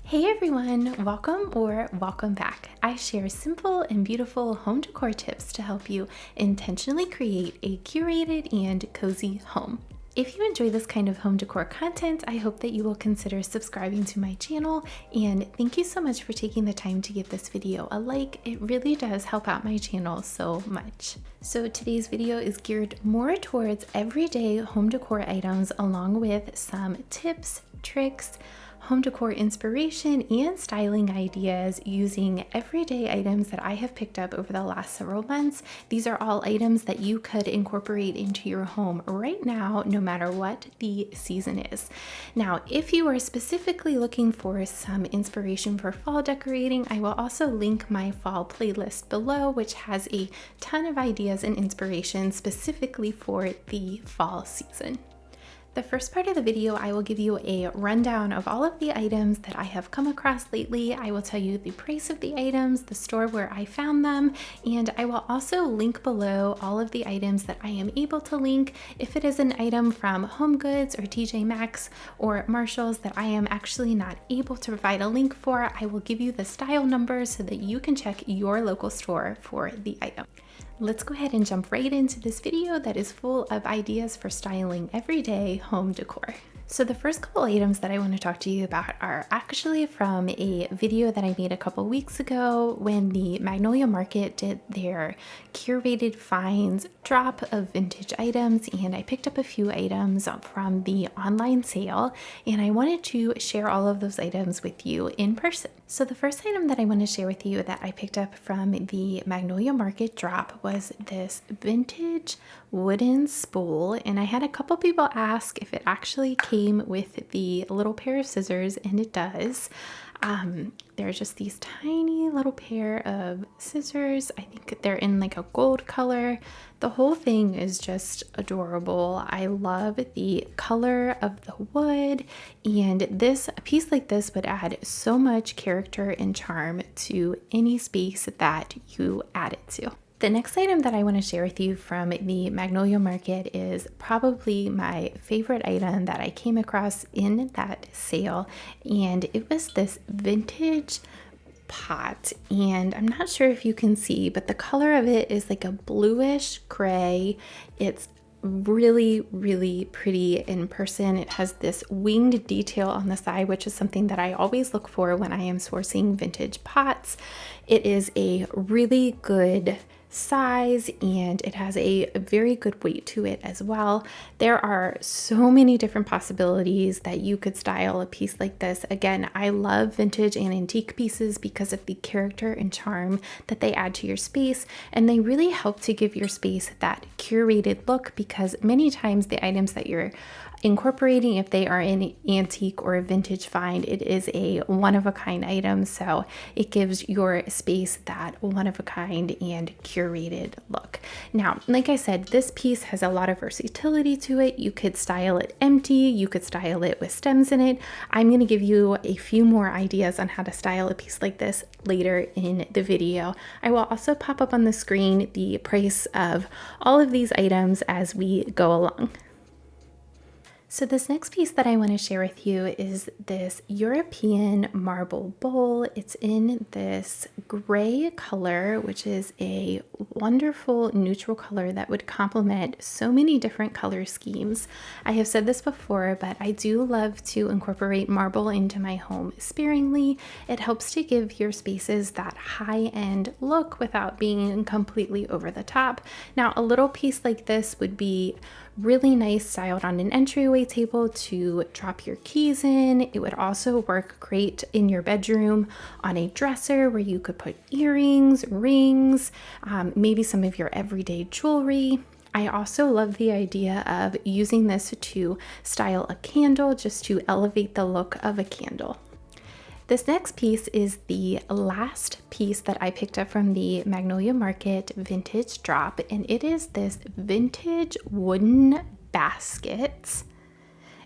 Hey everyone, welcome or welcome back. I share simple and beautiful home decor tips to help you intentionally create a curated and cozy home. If you enjoy this kind of home decor content, I hope that you will consider subscribing to my channel, and thank you so much for taking the time to give this video a like. It really does help out my channel so much. So today's video is geared more towards everyday home decor items along with some tips, tricks, home decor inspiration, and styling ideas using everyday items that I have picked up over the last several months. These are all items that you could incorporate into your home right now, no matter what the season is. Now, if you are specifically looking for some inspiration for fall decorating, I will also link my fall playlist below, which has a ton of ideas and inspiration specifically for the fall season. The first part of the video, I will give you a rundown of all of the items that I have come across lately. I will tell you the price of the items, the store where I found them, and I will also link below all of the items that I am able to link. If it is an item from HomeGoods or TJ Maxx or Marshalls that I am actually not able to provide a link for, I will give you the style numbers so that you can check your local store for the item. Let's go ahead and jump right into this video that is full of ideas for styling everyday home decor. So the first couple items that I want to talk to you about are actually from a video that I made a couple weeks ago when the Magnolia Market did their curated finds drop of vintage items, and I picked up a few items from the online sale, and I wanted to share all of those items with you in person. So the first item that I want to share with you that I picked up from the Magnolia Market drop was this vintage wooden spool, and I had a couple people ask if it actually came with the little pair of scissors, and it does. They're just these tiny little pair of scissors. I think they're in like a gold color. The whole thing is just adorable. I love the color of the wood, and a piece like this would add so much character and charm to any space that you add it to. The next item that I want to share with you from the Magnolia Market is probably my favorite item that I came across in that sale, and it was this vintage pot, and I'm not sure if you can see, but the color of it is like a bluish gray. It's really pretty in person. It has this winged detail on the side, which is something that I always look for when I am sourcing vintage pots. It is a really good size, and it has a very good weight to it as well. There are so many different possibilities that you could style a piece like this. Again, I love vintage and antique pieces because of the character and charm that they add to your space, and they really help to give your space that curated look, because many times the items that you're incorporating, if they are an antique or a vintage find, it is a one-of-a-kind item, so it gives your space that one-of-a-kind and curated look. Now, like I said, this piece has a lot of versatility to it. You could style it empty, you could style it with stems in it. I'm going to give you a few more ideas on how to style a piece like this later in the video. I will also pop up on the screen the price of all of these items as we go along. So this next piece that I want to share with you is this European marble bowl. It's in this gray color, which is a wonderful neutral color that would complement so many different color schemes. I have said this before, but I do love to incorporate marble into my home sparingly. It helps to give your spaces that high-end look without being completely over the top. Now, a little piece like this would be really nice styled on an entryway table to drop your keys in. It would also work great in your bedroom on a dresser where you could put earrings, rings, maybe some of your everyday jewelry. I also love the idea of using this to style a candle, just to elevate the look of a candle. This next piece is the last piece that I picked up from the Magnolia Market vintage drop, and it is this vintage wooden basket.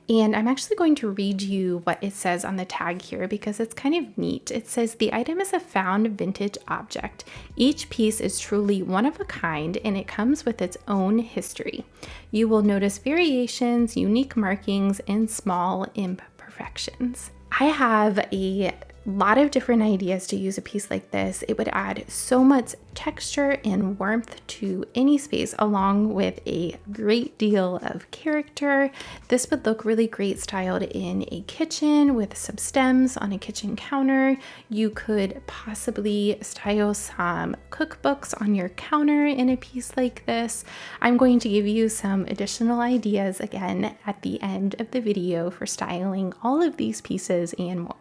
And I'm actually going to read you what it says on the tag here because it's kind of neat. It says, "The item is a found vintage object. Each piece is truly one of a kind, and it comes with its own history. You will notice variations, unique markings, and small imperfections." I have a lot of different ideas to use a piece like this. It would add so much texture and warmth to any space, along with a great deal of character. This would look really great styled in a kitchen with some stems on a kitchen counter. You could possibly style some cookbooks on your counter in a piece like this. I'm going to give you some additional ideas again at the end of the video for styling all of these pieces and more.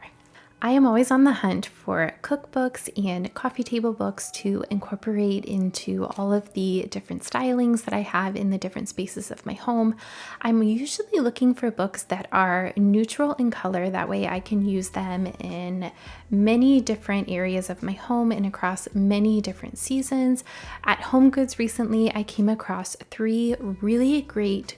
I am always on the hunt for cookbooks and coffee table books to incorporate into all of the different stylings that I have in the different spaces of my home. I'm usually looking for books that are neutral in color. That way I can use them in many different areas of my home and across many different seasons. At HomeGoods recently, I came across 3 really great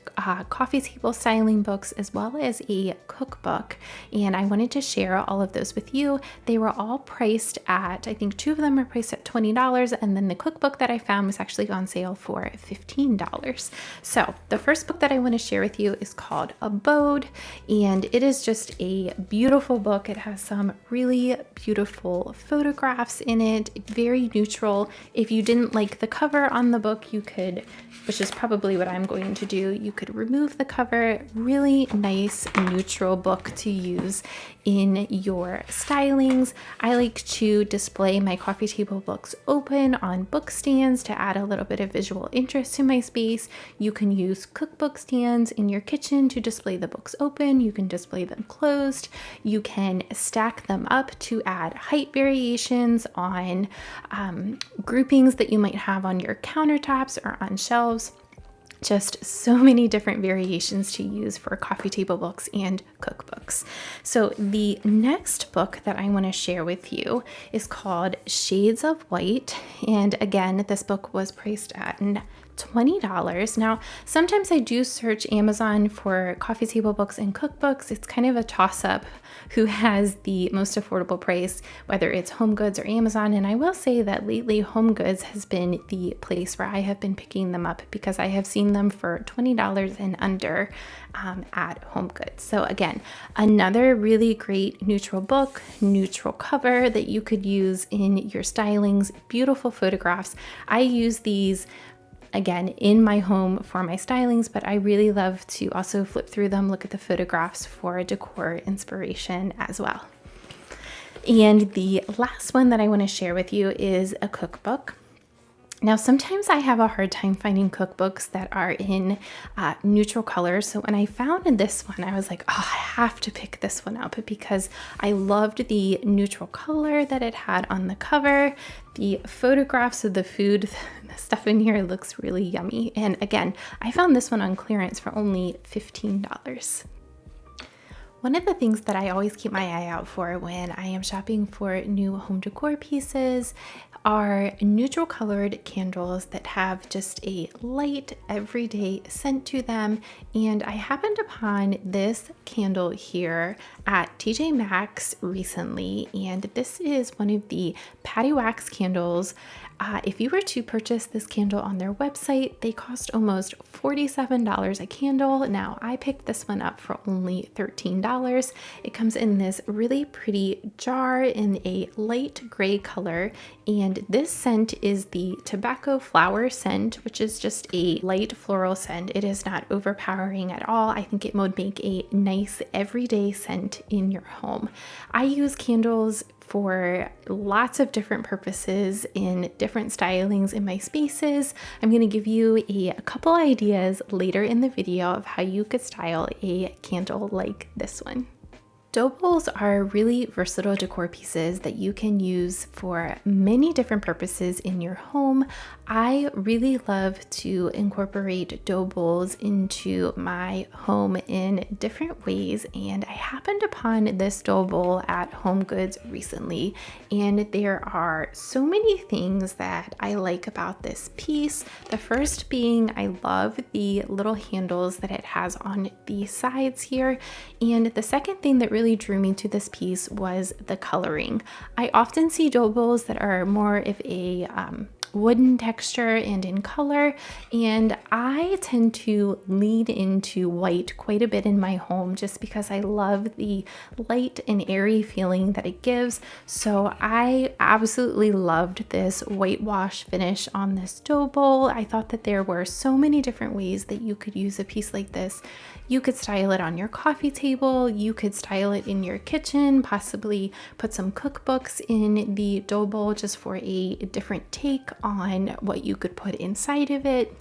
coffee table styling books as well as a cookbook, and I wanted to share all of those with you. They were all priced at, I think 2 of them are priced at $20, and then the cookbook that I found was actually on sale for $15. So the first book that I want to share with you is called Abode, and it is just a beautiful book. It has some really beautiful photographs in it, very neutral. If you didn't like the cover on the book, you could, which is probably what I'm going to do, you could remove the cover. Really nice neutral book to use in your stylings. I like to display my coffee table books open on book stands to add a little bit of visual interest to my space. You can use cookbook stands in your kitchen to display the books open. You can display them closed. You can stack them up to add height variations on groupings that you might have on your countertops or on shelves. Just so many different variations to use for coffee table books and cookbooks. So the next book that I want to share with you is called Shades of White. And again, this book was priced at $20. Now, sometimes I do search Amazon for coffee table books and cookbooks. It's kind of a toss-up who has the most affordable price, whether it's HomeGoods or Amazon. And I will say that lately HomeGoods has been the place where I have been picking them up because I have seen them for $20 and under at HomeGoods. So again, another really great neutral book, neutral cover that you could use in your stylings, beautiful photographs. I use these again in my home for my stylings, but I really love to also flip through them, look at the photographs for decor inspiration as well. And the last one that I want to share with you is a cookbook. Now, sometimes I have a hard time finding cookbooks that are in neutral colors. So when I found this one, I was like, oh, I have to pick this one up because I loved the neutral color that it had on the cover. The photographs of the food, the stuff in here looks really yummy. And again, I found this one on clearance for only $15. One of the things that I always keep my eye out for when I am shopping for new home decor pieces are neutral colored candles that have just a light everyday scent to them. And I happened upon this candle here at TJ Maxx recently, and this is one of the PaddyWax candles. If you were to purchase this candle on their website, they cost almost $47 a candle. Now, I picked this one up for only $13. It comes in this really pretty jar in a light gray color, and this scent is the tobacco flower scent, which is just a light floral scent. It is not overpowering at all. I think it would make a nice everyday scent in your home. I use candles for lots of different purposes in different stylings in my spaces. I'm going to give you a couple ideas later in the video of how you could style a candle like this one. Dough bowls are really versatile decor pieces that you can use for many different purposes in your home. I really love to incorporate dough bowls into my home in different ways, and I happened upon this dough bowl at HomeGoods recently, and there are so many things that I like about this piece. The first being I love the little handles that it has on the sides here, and the second thing that really drew me to this piece was the coloring. I often see dough bowls that are more of a wooden texture and in color, and I tend to lean into white quite a bit in my home just because I love the light and airy feeling that it gives. So I absolutely loved this whitewash finish on this dough bowl. I thought that there were so many different ways that you could use a piece like this. You could style it on your coffee table, you could style it in your kitchen, possibly put some cookbooks in the dough bowl just for a different take on what you could put inside of it.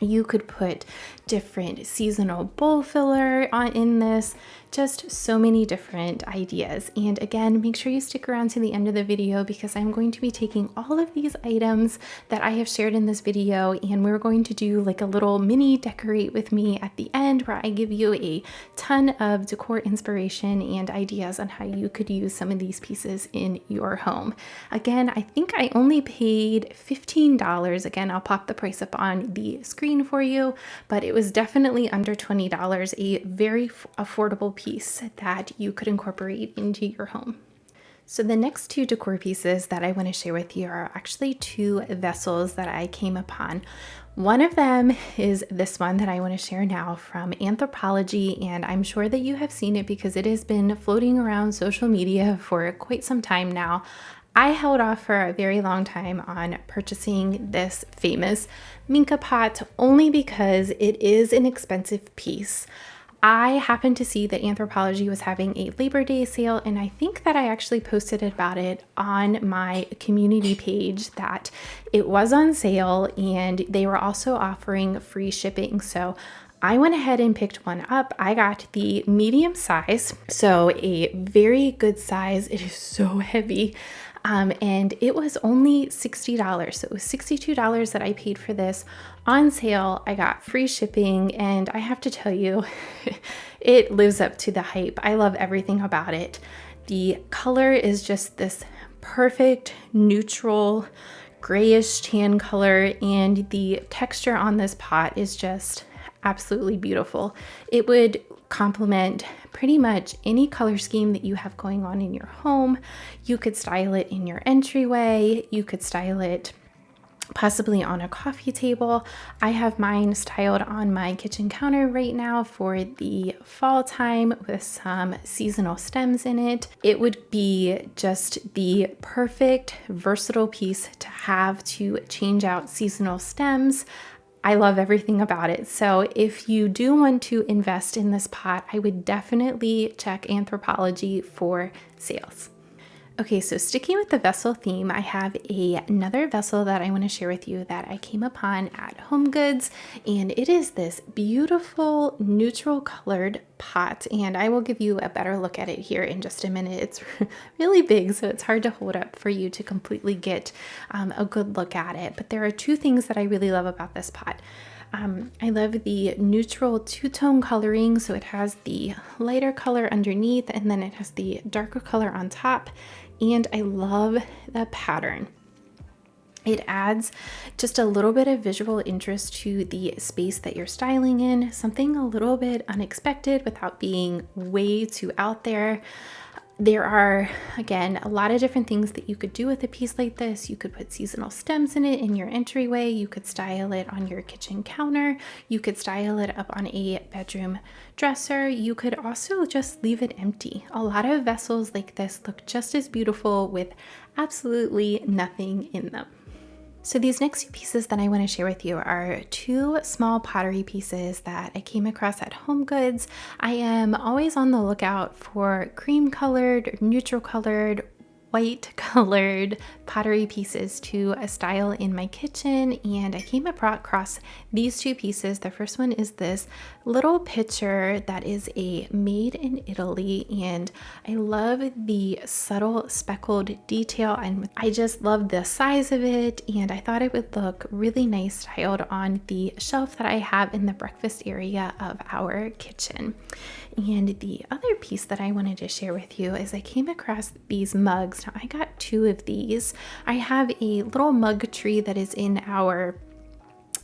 You could put different seasonal bowl filler in this, just so many different ideas. And again, make sure you stick around to the end of the video because I'm going to be taking all of these items that I have shared in this video, and we're going to do like a little mini decorate with me at the end where I give you a ton of decor inspiration and ideas on how you could use some of these pieces in your home. Again, I think I only paid $15. Again, I'll pop the price up on the screen for you, but it was definitely under $20, a very affordable piece that you could incorporate into your home. So the next two decor pieces that I want to share with you are actually two vessels that I came upon. One of them is this one that I want to share now from ANTHROPOLOGIE, and I'm sure that you have seen it because it has been floating around social media for quite some time now. I held off for a very long time on purchasing this famous Minka pot only because it is an expensive piece. I happened to see that ANTHROPOLOGIE was having a Labor Day sale, and I think that I actually posted about it on my community page that it was on sale and they were also offering free shipping. So I went ahead and picked one up. I got the medium size, so a very good size. It is so heavy. And it was only $60. So it was $62 that I paid for this on sale. I got free shipping, and I have to tell you, it lives up to the hype. I love everything about it. The color is just this perfect neutral grayish tan color, and the texture on this pot is just absolutely beautiful. It would complement pretty much any color scheme that you have going on in your home. You could style it in your entryway. You could style it possibly on a coffee table. I have mine styled on my kitchen counter right now for the fall time with some seasonal stems in it. It would be just the perfect versatile piece to have to change out seasonal stems. I love everything about it. So if you do want to invest in this pot, I would definitely check ANTHROPOLOGIE for sales. Okay, so sticking with the vessel theme, I have another vessel that I want to share with you that I came upon at HomeGoods, and it is this beautiful neutral colored pot, and I will give you a better look at it here in just a minute. It's really big, so it's hard to hold up for you to completely get a good look at it, but there are two things that I really love about this pot. I love the neutral two-tone coloring, so it has the lighter color underneath and then it has the darker color on top, and I love the pattern. It adds just a little bit of visual interest to the space that you're styling in, something a little bit unexpected without being way too out there. There are, again, a lot of different things that you could do with a piece like this. You could put seasonal stems in it in your entryway. You could style it on your kitchen counter. You could style it up on a bedroom dresser. You could also just leave it empty. A lot of vessels like this look just as beautiful with absolutely nothing in them. So these next two pieces that I want to share with you are two small pottery pieces that I came across at HomeGoods. I am always on the lookout for cream colored, neutral colored, white colored pottery pieces to style in my kitchen, and I came across these two pieces. The first one is this little pitcher that is a made in Italy, and I love the subtle speckled detail, and I just love the size of it, and I thought it would look really nice styled on the shelf that I have in the breakfast area of our kitchen. And the other piece that I wanted to share with you is I came across these mugs. Now I got two of these. I have a little mug tree that is in our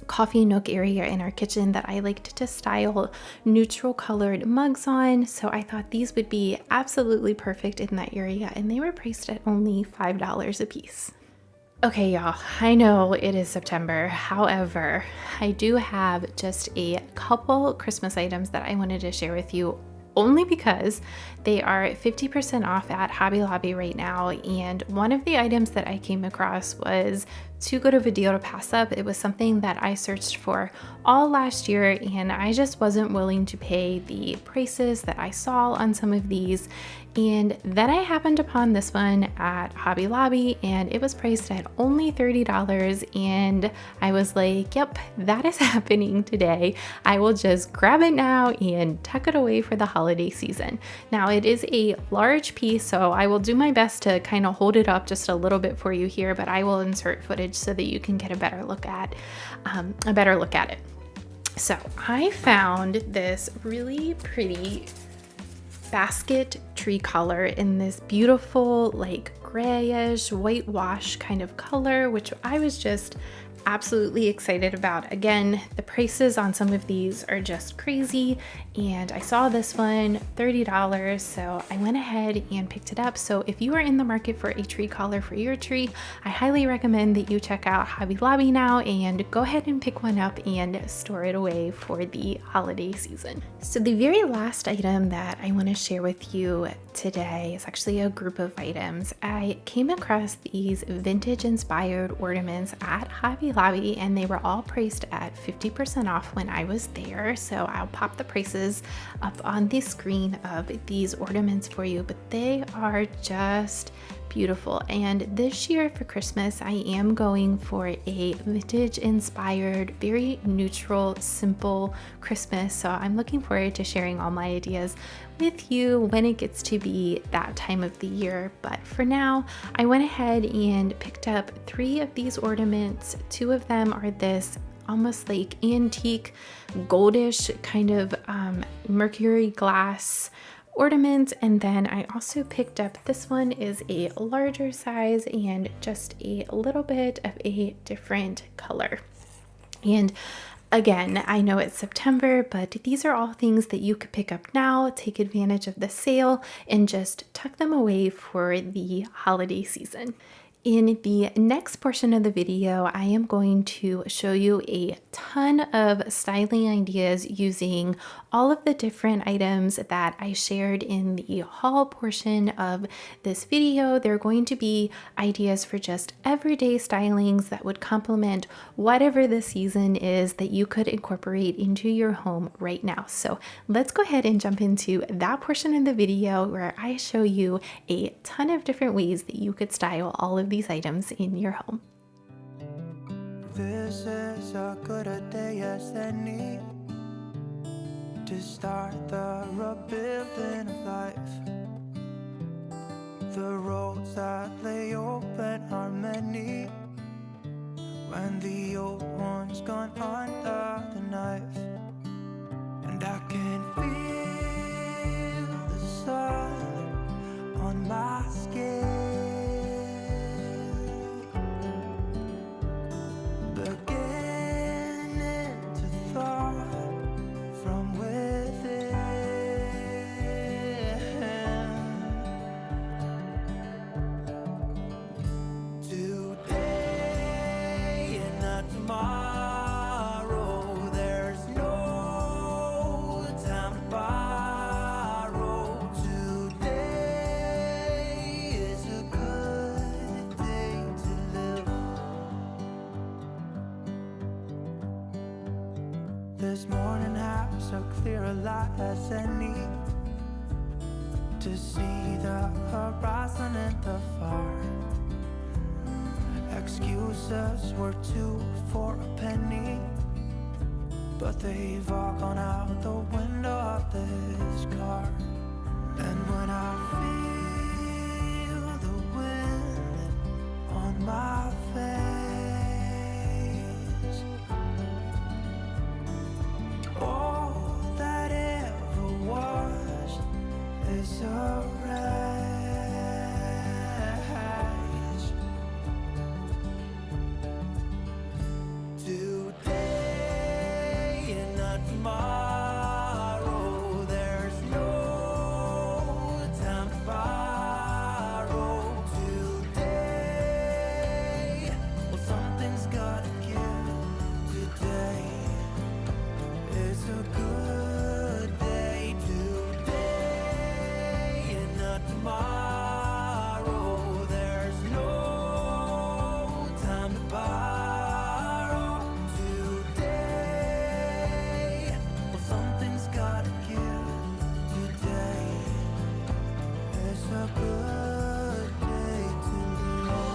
coffee nook area in our kitchen that I liked to style neutral colored mugs on. So I thought these would be absolutely perfect in that area, and they were priced at only $5 a piece. Okay, y'all, I know it is September. However, I do have just a couple Christmas items that I wanted to share with you only because they are 50% off at Hobby Lobby right now. And one of the items that I came across was too good of a deal to pass up. It was something that I searched for all last year, and I just wasn't willing to pay the prices that I saw on some of these. And then I happened upon this one at Hobby Lobby, and it was priced at only $30. And I was like, yep, that is happening today. I will just grab it now and tuck it away for the holiday season. Now, it is a large piece, so I will do my best to kind of hold it up just a little bit for you here, but I will insert footage so that you can get a better look at it. So I found this really pretty basket tree color in this beautiful like grayish whitewash kind of color, which I was just absolutely excited about. Again, the prices on some of these are just crazy, and I saw this one $30, so I went ahead and picked it up. So if you are in the market for a tree color for your tree, I highly recommend that you check out Hobby Lobby now and go ahead and pick one up and store it away for the holiday season. So the very last item that I want to share with you today is actually a group of items. I came across these vintage inspired ornaments at Hobby Lobby, and they were all priced at 50% off when I was there. So I'll pop the prices up on the screen of these ornaments for you, but they are just beautiful. And this year for Christmas, I am going for a vintage inspired, very neutral, simple Christmas. So I'm looking forward to sharing all my ideas with you when it gets to be that time of the year. But for now, I went ahead and picked up 3 of these ornaments. 2 of them are this almost like antique goldish kind of Mercury glass ornament, and then I also picked up, this one is a larger size and just a little bit of a different color. And again, I know it's September, but these are all things that you could pick up now, take advantage of the sale, and just tuck them away for the holiday season. In the next portion of the video, I am going to show you a ton of styling ideas using all of the different items that I shared in the haul portion of this video. They're going to be ideas for just everyday stylings that would complement whatever the season is that you could incorporate into your home right now. So let's go ahead and jump into that portion of the video where I show you a ton of different ways that you could style all of these items in your home. This is a good a day as any to start the rebuilding of life. The roads that lay open are many when the old one's gone under the knife. And I can feel the sun on my skin, beginning to thaw from within. Today and not tomorrow, there's no time to borrow. Today is a good day to live. This morning has a clear light as any to see the horizon in the far. Excuses were 2 for a penny, but they've all gone out the window of this car. And when I feel the wind on my face, all that ever was is a rage. Today and not tomorrow, there's no time to borrow. Today a good day to live.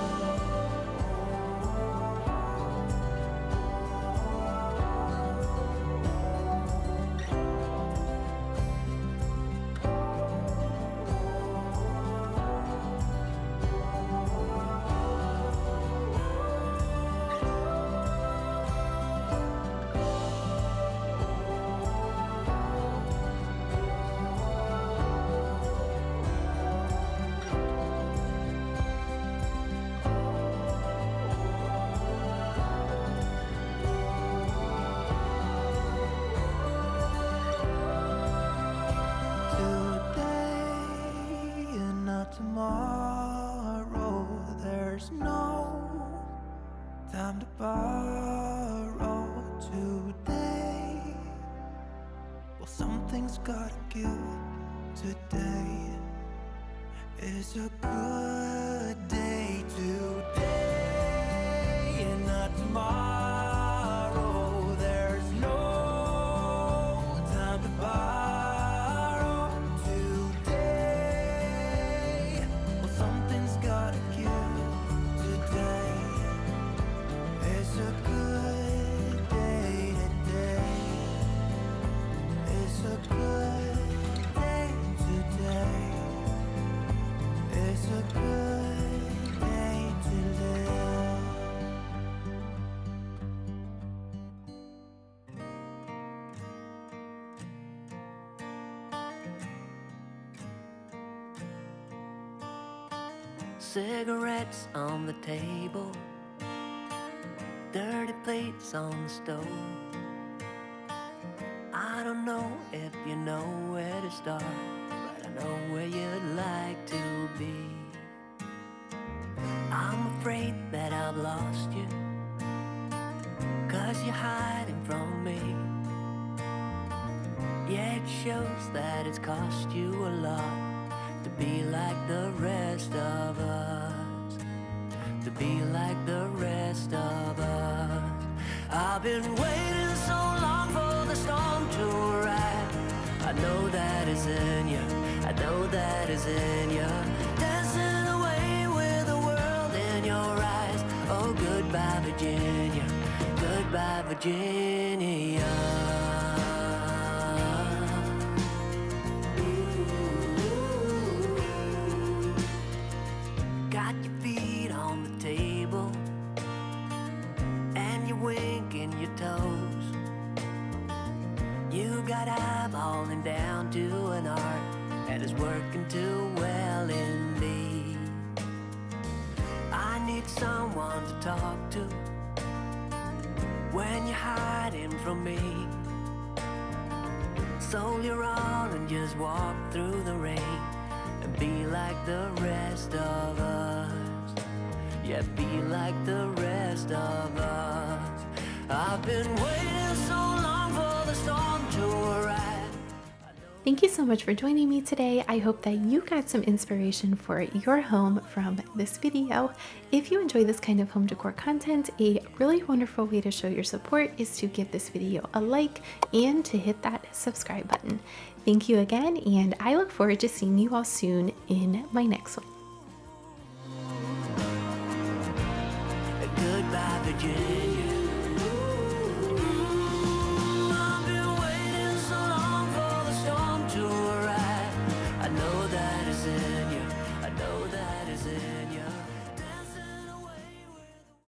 Tomorrow, there's no time to borrow today. Well, something's gotta give. Today is a good day. Today and not tomorrow. There's no time to borrow. Something's gotta give today. It's a good day today. It's a good day today. It's a good day to live. Cigarettes on the table, dirty plates on the stove. I don't know if you know where to start, but I know where you'd like to be. I'm afraid that I've lost you, 'cause you're hiding from me. Yeah, it shows that it's cost you a lot to be like the rest of us, to be like the rest of us. I've been waiting so long for the storm to arrive. I know that it's in you, I know that it's in you. Dancing away with the world in your eyes. Oh, goodbye Virginia, goodbye Virginia. Got your feet on the table and you're winking your toes. You got eyeballing down to an art and it's working too well indeed. I need someone to talk to when you're hiding from me. So you're on and just walk through the rain and be like the rest of us. Yeah, be like the rest of us. I've been waiting so long for the storm to arrive. Thank you so much for joining me today. I hope that you got some inspiration for your home from this video. If you enjoy this kind of home decor content, a really wonderful way to show your support is to give this video a like and to hit that subscribe button. Thank you again, and I look forward to seeing you all soon in my next one. Goodbye, Virginia.